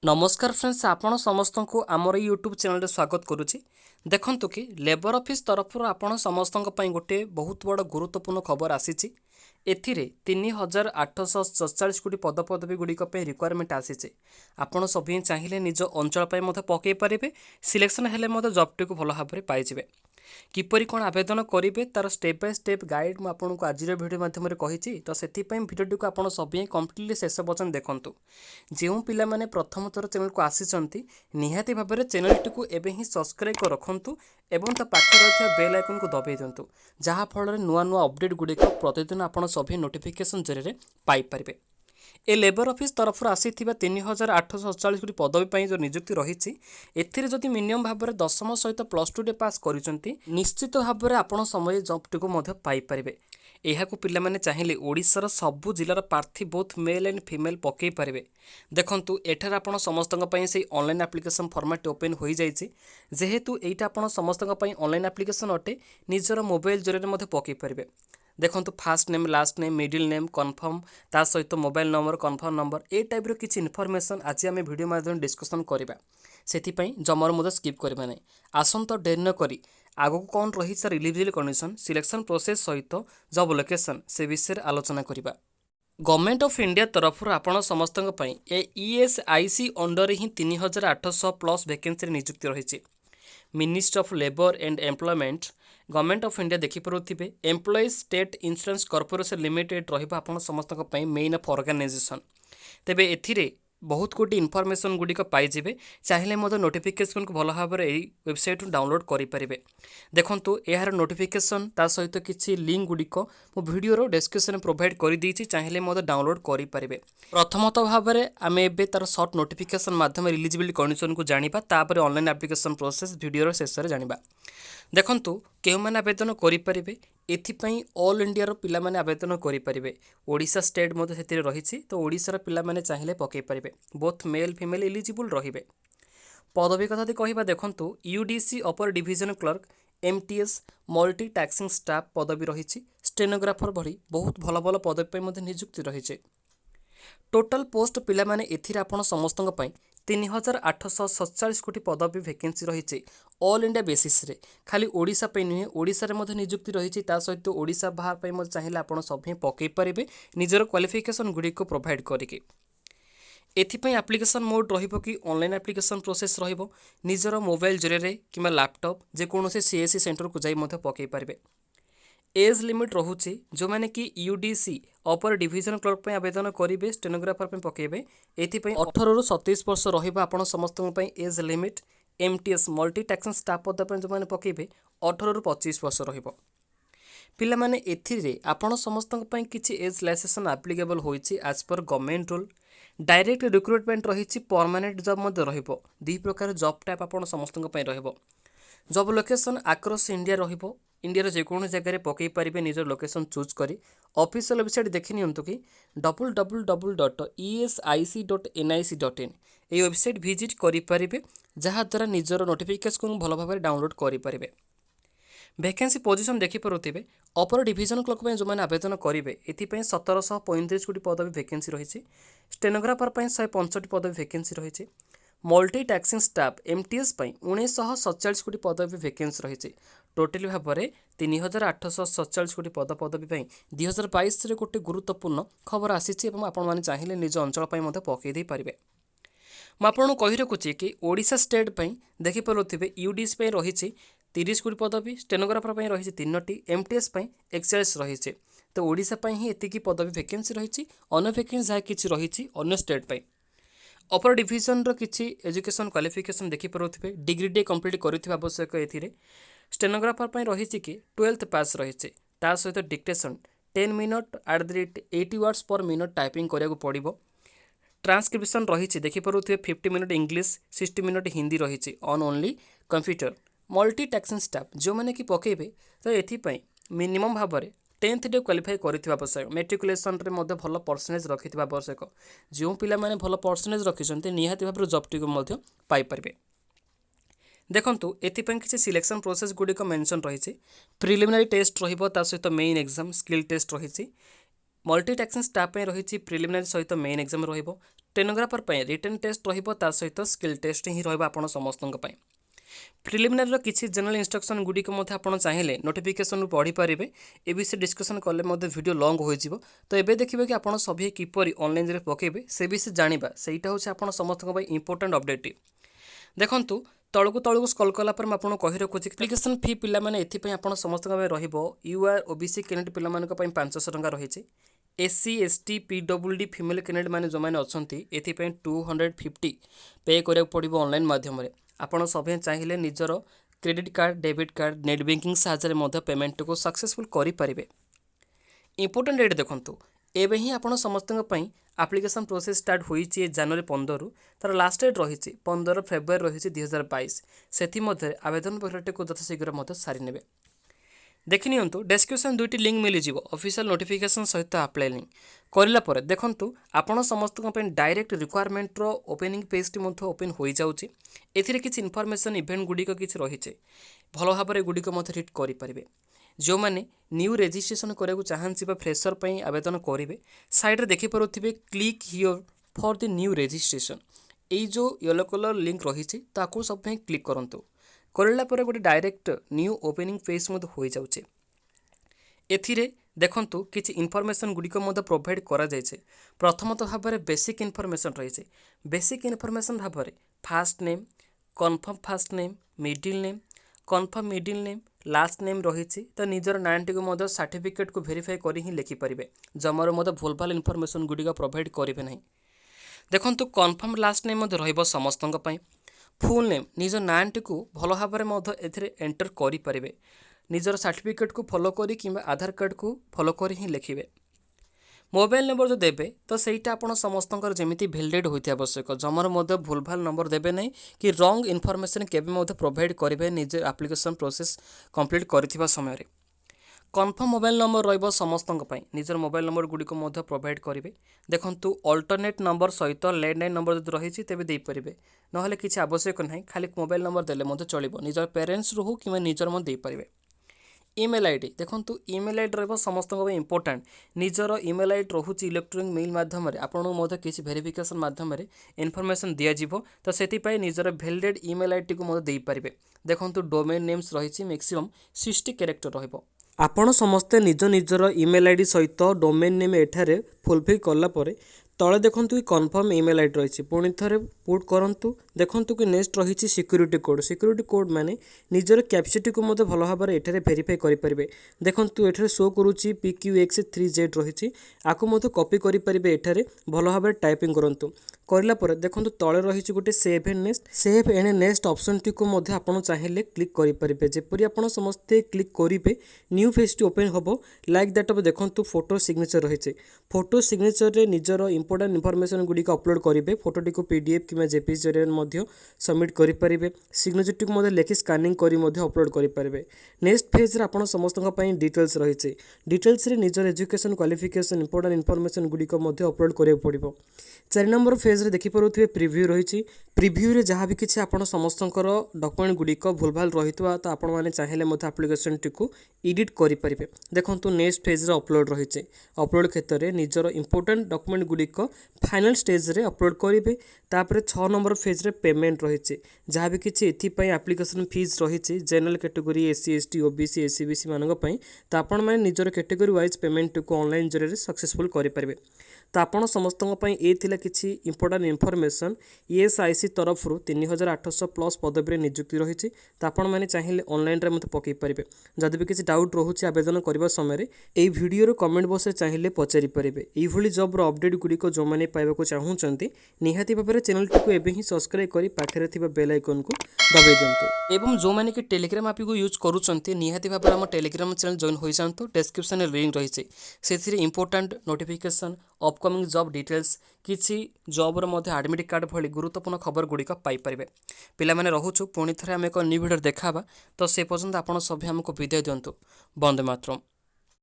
नमस्कार फ्रेंड्स, आपण समस्त को आमर यूट्यूब चैनल स्वागत करुच्ची। देखंतु कि लेबर ऑफिस तरफ आपण समस्त गोटे बहुत बड़ गुरुत्वपूर्ण खबर आसी। एथिरे 3847 कोटी पदपदवी गुड़िक रिक्वायरमेंट आसी। आपण सभी चाहिए निज अंचल पकई पारे, सिलेक्शन हेले जॉब टी भल भाव में पाइबे। किपरि कौन आवेदन करेंगे तार स्टेप बाय स्टेप गाइड मुझे आज वीडियो माध्यम कही, तो से भिडियो को आप सभी कम्प्लीटली शेष पर्यटन देखूँ। जो पिला माने प्रथम थर चैनल को आसी निहाती भाव में चैनल टी एवं ही सब्सक्राइब कर रखुँ एवं ता पाखे रही बेल आइकन को दबाई दिंतु, जहाँफल नुआ नुआ अपडेट गुड़िक प्रतिदिन आप सभी नोटिफिकेशन जरिए पाइपर। ए लेबर ऑफिस तरफ आसी 3847 कोटी पदवी जो नियुक्ति रही एथि मिनिमम भाव में दशम सहित +2 डे पास कर निश्चित भाव में आप समय जॉब टी पाइपर। यह पिलाने चाहिए ओडिशार सबु जिलार प्रार्थी बोथ मेल एंड फीमेल पकई पारे। देखंतु एठार आपण समस्त से ऑनलाइन एप्लिकेशन फॉर्मेट ओपन हो जाइए, जेहेतु एटा आपण समस्त ऑनलाइन एप्लिकेशन अटे निजर मोबाइल जरिए पकई पारे। देखंतु first name, last name, middle name, confirm ता सहित मोबाइल नंबर, कन्फर्म नंबर ए टाइप रो किछि इनफॉरमेशन आज आम वीडियो माध्यम डिस्कशन करबा। सेथिपई जमर मुझे स्किप करबा नै। आसंत डेरी न करी आगो कौन रही sir eligible condition, selection process सहित जॉब लोकेशन से विषय आलोचना करबा। गवर्नमेंट ऑफ इंडिया तरफ आपण समस्त ए ESIC अंडर ही 3800 प्लस वैकेंसी नियुक्ति रही। Ministry of labour and employment, government of India देखिपे employees state insurance corporation limited रहा समस्त मेन ऑफ ऑर्गेनाइजेशन। तेबे एथिरे बहुत गोटी इनफॉरमेशन गुड़िक पाइबे, चाहिए नोटिफिकेशन को भल भाव में वेबसाइट डाउनलोड करेंगे। देखंतु यार नोटिफिकेशन ता सहित किसी लिंक गुड़िक मो वीडियो डिस्क्रिप्शन प्रोवाइड कर देछि, चाहिए डाउनलोड करेंगे। प्रथमत भाव में आम ए तार सर्ट नोटिफिकेशन माध्यम इलिजिबिलिटी कंडीशन को जानिबा, तापर ऑनलाइन एप्लिकेशन प्रोसेस वीडियो शेष में जानिबा। देखंतु केउ माने आवेदन करेंगे, एथिपाई ऑल इंडिया पिला माने आवेदन करेंगे। ओडिशा स्टेट मध्य से रही, तो ओडिशार पिला माने चाहिए पकई पारे, बोथ मेल फीमेल एलिजिबल रहिबे। पदवी कथा कहवा, देखंतु UDC upper division clerk, MTS multi tasking staff पदवी रही। स्टेनोग्राफर भरी बहुत भल भल पदवी नियुक्ति रही। टोटाल पोस्ट पिला माने एथिरे आपण समस्त 3847 कोटी पदवी वैकेंसी रही। ऑल इंडिया बेसिस रे, खाली ओडिशा पे नुहे ओडिशा रे मध्य नियुक्ति रही। ता सहित ओडिशा बाहर पे मध्य चाहिए आपण सभी पकई पारे निजर क्वालिफिकेशन गुड़ी को प्रोवाइड करके। एथिपाई एप्लिकेशन मोड रहिबो कि ऑनलाइन एप्लिकेशन प्रोसेस रहिबो, निजर मोबाइल जरिए कि लैपटॉप जेकोसी CSC सेंटर को जाई मध्य पकई पारे। एज लिमिट रोचे जो मैंने कि UDC अपर डिविजन क्लर्क पे आवेदन करेंगे, स्टेनोग्राफर पे पकेबे, एथिपाई 18 ରୁ 27 वर्ष रहिबा आपण समस्त age limit. MTS multi tasking staff पद पे जो मैंने पकेबे 18 ରୁ 25 वर्ष रहिबो। पिला माने एथिरे आपण समस्त किछि एज रिलैक्सेशन एप्लीकेबल होइछि एज पर गवर्नमेंट रूल। डायरेक्ट रिक्रुटमेंट रही, परमानेंट जॉब मध्य रहिबो। दी प्रकार जॉब टाइप आपण समस्त रहिबो। जॉब लोकेशन आक्रॉस इंडिया रहिबो, इंडिया जेकोसी जगह पकई पारे निजर लोकेशन चूज करी। ऑफिशियल वेबसाइट देखि नियंतु कि www.esic.nic.in ये वेबसाइट विजिट करेंगे, जहाँद्वारा निजर नोटिफिकेशन भल भाव में डाउनलोड करेंगे। वैकेंसी पोजिशन देखिपे अपर डिविजन क्लर्क जो मैंने आवेदन करेंगे, एथिपाई 1735 कोटी पदवी वैकेंसी रही। स्टेनोग्राफर 165 पदवी वैकेंसी रही। मल्टी टैक्सिंग स्टाफ MTS 1947 कोटी पदवी वैकेंसी रही। टोटाल भाव में 3847 कोटी पदवी 2022 रे गोटे गुरुत्वपूर्ण खबर आसी, आपने चाहिए निज अंचल पकई दे पारे। मुझे कही रखुची कि ओडिशा स्टेट देखिपे UDC रही 30 कोटी पदवी, स्टेनोग्राफर रही 3टी, MTS 41 रही। तो ओडिशा ही एतिकी पदवी वैकेंसी रही। अन्य वैकेंसी जहाँ कि रही अन्य स्टेट पर। अपर डिविजन किसी एजुकेशन क्वालिफिकेशन देखिपे डिग्री डे कंप्लीट करथिबा आवश्यक। एथिरे स्टेनोग्राफर रही कि 12th पास रही, ता सहित dictation 10 minute @ 80 words per minute typing करिया पड़ो। ट्रांसक्रिप्शन रही देखिपे 50 मिनट इंग्लिश, 60 मिनट हिंदी रही on only computer. Multi tasking staff जो मैंने कि पकेबे, तो एथिपाई मिनिमम भाव में 10th डे क्वालिफाई करथिबा आवश्यक। मेट्रिकुलेशन रे मध्य भल परसेंटेज रखिथिबा आवश्यक। जो पिला माने भल परसेंटेज रखिसंते निहाती भाव जॉब टी मध्य पाई पारबे। देखंतु एथिपाई किछि सिलेक्शन प्रोसेस गुड़िक मेंशन रही। प्रिलिमिनरी टेस्ट रहिबो, ता सहित मेन एग्जाम स्किल टेस्ट रही। मल्टी टैक्सिंग स्टाफ रही प्रिलिमिनरी सहित मेन एग्जाम रहिबो। टेनोग्राफर पर रिटन टेस्ट रहा सहित स्किल टेस्ट ही रहा समस्त प्रिलिमिनारी किसी जनरल इंस्ट्रक्शन गुड़िक चाहिए नोटिफिकेशन पढ़ी पारे ए विषय डिस्कसन कले वीडियो लंग हो तो ये देखिए कि आप सभी किपर ऑनलाइन पकेबे से विषय जाना सहीटा हूँ समस्त इंपोर्टेंट अपडेट देखूँ तलू स्कल कलापर मुझे कही रखुच्छी एप्लिकेशन फी पाने आप समस्त यूआर ओबीसी कैंडिडेट पे 500 टंका रही SC ST PWD female candidate मैंने जो मैंने अच्छा ये 250 पे करा पड़ो ऑनलाइन माध्यम आपण सभी चाहिए निजर credit card debit card net banking साहाय्य पेमेंट को सक्सेसफुल करें इंपोर्टेंट डेट देखूँ एवं ही आप समस्त एप्लिकेशन प्रोसेस स्टार्ट होती जनवरी 15 तार लास्ट डेट रही 15 फेब्रुआरी रही 2022 से आवेदन प्रक्रिया को यथाशीघ्र सारी ने देखि नियंतु डिस्क्रिप्शन दुईटी लिंक मिल जाव ऑफिशियल नोटिफिकेशन सहित अप्लाई लिंक करापर देखूँ आपण समस्त डायरेक्ट रिक्वायरमेंट रो ओपनिंग पेज टी ओपन हो जाऊँगी एथिरे किसी इनफॉरमेशन इवेंट गुड़िक किसी रही भल भाव में गुड़िक रीड करेंगे जो मैंने न्यू रजिस्ट्रेशन करने चाहती फ्रेशर पर आवेदन करेंगे साइड देखिपे click here for the new registration ये जो येलो कलर लिंक रही सब क्लिक करूँ करला गोटे डायरेक्ट न्यू ओपनिंग पेज हो जाऊे एथिरे देखंतु किछि इनफॉरमेशन गुड़िक प्रोवाइड करा जायछे प्रथमतः भाव में बेसिक इनफॉरमेशन रही बेसिक इनफॉरमेशन भाव में fast name confirm fast name middle name confirm middle name last name रही तो निजर नाटी को सर्टिफिकेट को वेरीफाई कर ही लिखिपारे जमार भूल भाल इनफॉरमेशन गुड़िक प्रोवाइड करेंगे ना देखंतु कन्फर्म लास्ट नेम समस्त फुल नेम निज नाटी को भल भाव में एंटर करेंगे निजर सर्टिफिकेट को फॉलो करी कि आधार कार्ड को फॉलो कर ही लिखे मोबाइल नंबर जो देवे तो सहीटा आप समस्त जमी भैलिडेट होती आवश्यक जमार भूल भाल नंबर देवे ना कि रंग इनफॉरमेशन केवे प्रोवाइड करेंगे निज एप्लिकेशन प्रोसेस कंप्लीट कर समय कन्फर्म मोबाइल नंबर रही समस्त निजर मोबाइल नंबर गुड़िक प्रोवाइड करेंगे देखूँ अल्टरनेट नंबर सहित लैंडलाइन नंबर जो रही तेज देपारे ना किसी आवश्यक ना खाली मोबाइल नंबर देले चलो निजर पेरेन्ट्स रू कि निजर देपारे ईमेल आईडी देखूँ ईमेल आईडी रहा समस्त इंपोर्टाट निजर ईमेल आईडी रोचे इलेक्ट्रोनिक मेल मध्यम आपको किसी वेरिफिकेशन मध्यम इनफॉरमेशन दिज्व तो से निजर भैलिडेट ईमेल आईडी को देपारे देखूँ डोमेन नेम्स रही मैक्सिमम 60 कैरेक्टर रहिबो आपण समस्ते निज निजर ईमेल आईडी सहित डोमेन नेम एठारे फुलफिल कलापर तले देखूँ कि कन्फर्म ईमेल आईडी रही पुणी थे पुट करूँ देखूँ कि नेक्स्ट रही सिक्यूरीटी कोड माने निजर कैप्सिटी को भल भाव में एठारे वेरीफाई करेंगे देखूँ एठारे शो करुच्ची PQX3Z रही आपको कॉपी करेंगे एठारे भल भाव में टाइपिंग करूँ करापर देखूँ तले रही गोटे save and next option T को आप चाहिए क्लिक करेंगे जपरी आप समस्ते क्लिक करेंगे न्यू पेज टी ओपन हम लाइक दैट देखूँ फोटो सिग्नेचर रही फोटो सिग्नेचर रे निजर इंपोर्टेंट इनफॉरमेशन गुड़िक अपलोड करेंगे फोटोटी को PDF कि JPG जरिए सबमिट करेंगे सिग्नेचर टी को लिखि स्कानिंग कर अपलोड करेंगे नेक्स्ट पेज रे आप समस्त डिटेल्स रही डिटेल्स रे निजर एजुकेशन क्वालिफिकेशन इंपोर्टेंट इनफॉरमेशन गुड़िक अपलोड करा पड़ो 4 नंबर फेज रे देखिपे प्रिव्यू रही प्रिव्यू रे जहाँ भी किसी आप समस्त डॉक्यूमेंट गुड़िक भूल भाल रही तो आपण मैंने चाहिए एप्लिकेशन टी को एडिट करेंगे देखूँ नेक्स्ट फेज रे अपलोड रही अपलोड क्षेत्र में निजर इंपोर्टेंट डॉक्यूमेंट गुड़िक फाइनल स्टेज रे अपलोड करेंगे तापर 6 नंबर फेज रे पेमेंट रही जहाँ भी किसी एप्लिकेशन फीस रही general category SC ST OBC SC BC मानक तो आपण मैंने निजर कैटेगरी वाइज पेमेंट को ऑनलाइन जरिए सक्सेसफुल करेंगे तो आपण समस्त ये किसी इंपोर्टेंट इनफॉरमेशन ESIC तरफ 3800 प्लस पदवी नियुक्ति रही तो आपण मैंने चाहिए ऑनलाइन रे पकई पारे जदि भी किसी डाउट रोचे आवेदन करने समय ये वीडियो कमेंट बॉक्स में चाहिए पचारि पारे यही जॉब अपडेट गुड़िक जो मैंने पाइबा चाहूँगी निहाती भाव में चैनल टी को ही सब्सक्राइब कर पाखे बेल आइकन को दबाई दिंतु एवं जो मैंने कि टेलीग्राम ऐप को यूज करुँच निहाती भाव में आम टेलीग्राम चैनल जॉइन हो जातु डिस्क्रिप्शन में लिंक रही से important notification upcoming job details किसी जॉबर एडमिट कार्ड भली गुरुत्वपूर्ण खबर गुड़िक पाइपर पिला माने रहुचु पुणी थे आम एक न्यू वीडियो देखा तो से पर्यंत आप सभी आमको विदाय दिंतु। वंदे मातरम।